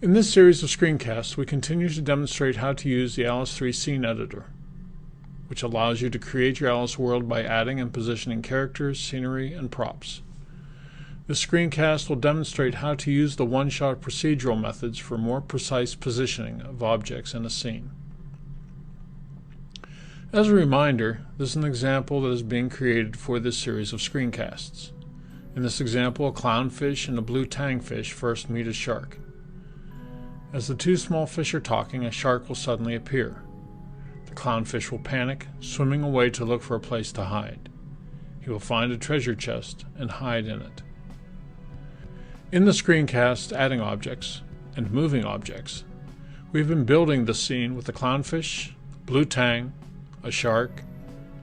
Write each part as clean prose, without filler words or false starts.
In this series of screencasts, we continue to demonstrate how to use the Alice 3 scene editor, which allows you to create your Alice world by adding and positioning characters, scenery, and props. This screencast will demonstrate how to use the one-shot procedural methods for more precise positioning of objects in a scene. As a reminder, this is an example that is being created for this series of screencasts. In this example, a clownfish and a blue tangfish first meet a shark. As the two small fish are talking, a shark will suddenly appear. The clownfish will panic, swimming away to look for a place to hide. He will find a treasure chest and hide in it. In the screencast, adding objects and moving objects, we've been building the scene with the clownfish, blue tang, a shark,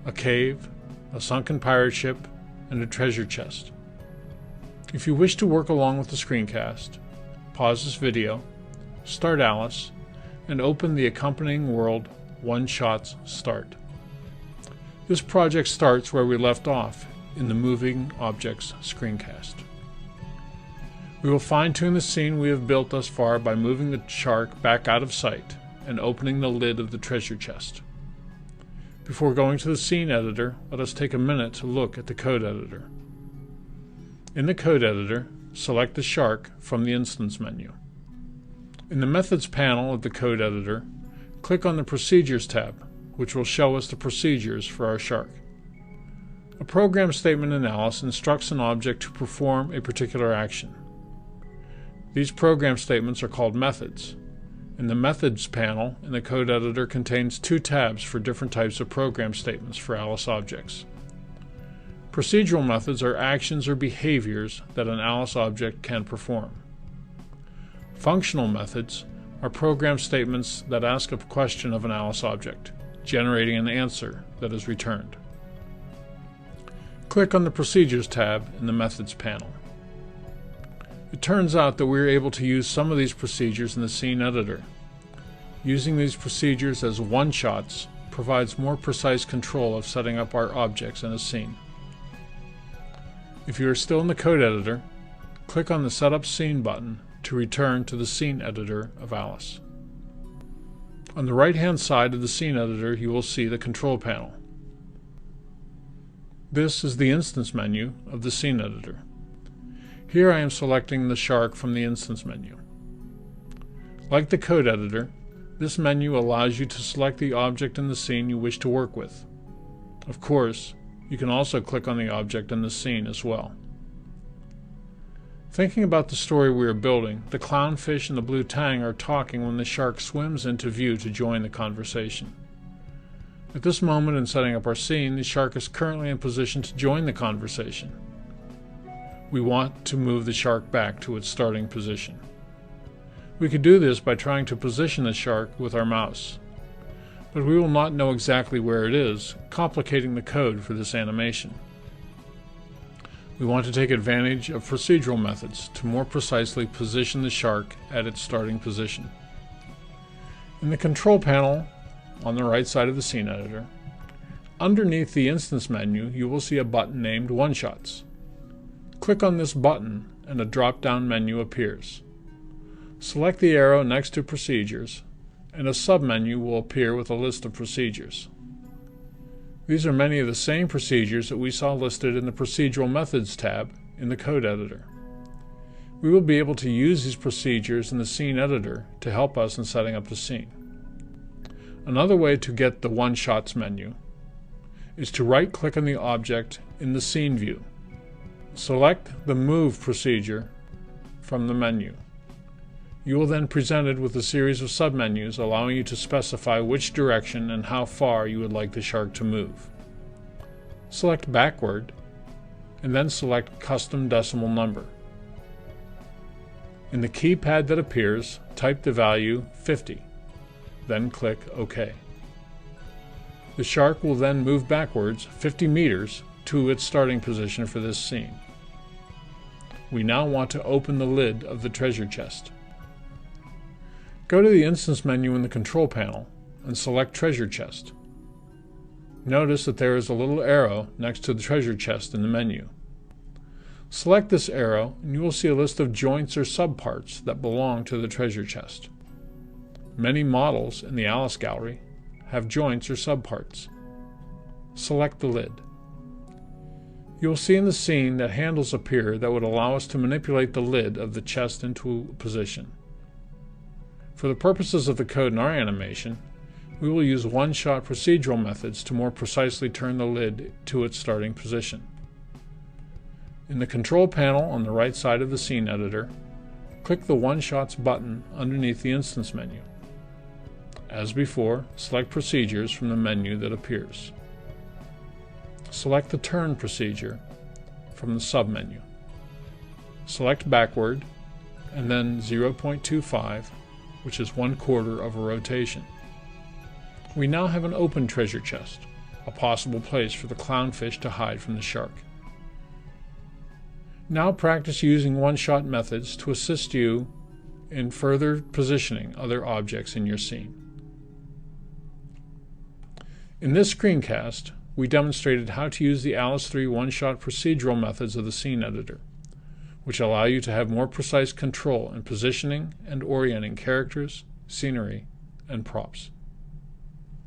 a cave, a sunken pirate ship, and a treasure chest. If you wish to work along with the screencast, pause this video, start Alice, and open the accompanying world OneShots Start. This project starts where we left off in the Moving Objects screencast. We will fine-tune the scene we have built thus far by moving the shark back out of sight and opening the lid of the treasure chest. Before going to the scene editor, let us take a minute to look at the code editor. In the code editor, select the shark from the instance menu. In the methods panel of the code editor, click on the procedures tab, which will show us the procedures for our shark. A program statement in Alice instructs an object to perform a particular action. These program statements are called methods. And the Methods panel in the code editor contains two tabs for different types of program statements for Alice objects. Procedural methods are actions or behaviors that an Alice object can perform. Functional methods are program statements that ask a question of an Alice object, generating an answer that is returned. Click on the Procedures tab in the Methods panel. It turns out that we are able to use some of these procedures in the scene editor. Using these procedures as one-shots provides more precise control of setting up our objects in a scene. If you are still in the code editor, click on the Setup Scene button to return to the scene editor of Alice. On the right-hand side of the scene editor, you will see the control panel. This is the instance menu of the scene editor. Here I am selecting the shark from the instance menu. Like the code editor, this menu allows you to select the object in the scene you wish to work with. Of course, you can also click on the object in the scene as well. Thinking about the story we are building, the clownfish and the blue tang are talking when the shark swims into view to join the conversation. At this moment in setting up our scene, the shark is currently in position to join the conversation. We want to move the shark back to its starting position. We could do this by trying to position the shark with our mouse, but we will not know exactly where it is, complicating the code for this animation. We want to take advantage of procedural methods to more precisely position the shark at its starting position. In the control panel on the right side of the scene editor, underneath the instance menu, you will see a button named OneShots. Click on this button and a drop-down menu appears. Select the arrow next to Procedures, and a submenu will appear with a list of procedures. These are many of the same procedures that we saw listed in the Procedural Methods tab in the code editor. We will be able to use these procedures in the scene editor to help us in setting up the scene. Another way to get the One-Shots menu is to right-click on the object in the scene view. Select the Move procedure from the menu. You will then be presented with a series of submenus allowing you to specify which direction and how far you would like the shark to move. Select Backward, and then select Custom Decimal Number. In the keypad that appears, type the value 50, then click OK. The shark will then move backwards 50 meters to its starting position for this scene. We now want to open the lid of the treasure chest. Go to the instance menu in the control panel and select Treasure Chest. Notice that there is a little arrow next to the treasure chest in the menu. Select this arrow and you will see a list of joints or subparts that belong to the treasure chest. Many models in the Alice Gallery have joints or subparts. Select the lid. You will see in the scene that handles appear that would allow us to manipulate the lid of the chest into position. For the purposes of the code in our animation, we will use one-shot procedural methods to more precisely turn the lid to its starting position. In the control panel on the right side of the scene editor, click the OneShots button underneath the instance menu. As before, select Procedures from the menu that appears. Select the Turn procedure from the submenu. Select Backward, and then 0.25, which is 1/4 of a rotation. We now have an open treasure chest, a possible place for the clownfish to hide from the shark. Now practice using one-shot methods to assist you in further positioning other objects in your scene. In this screencast, we demonstrated how to use the Alice 3 one-shot procedural methods of the scene editor, which allow you to have more precise control in positioning and orienting characters, scenery, and props.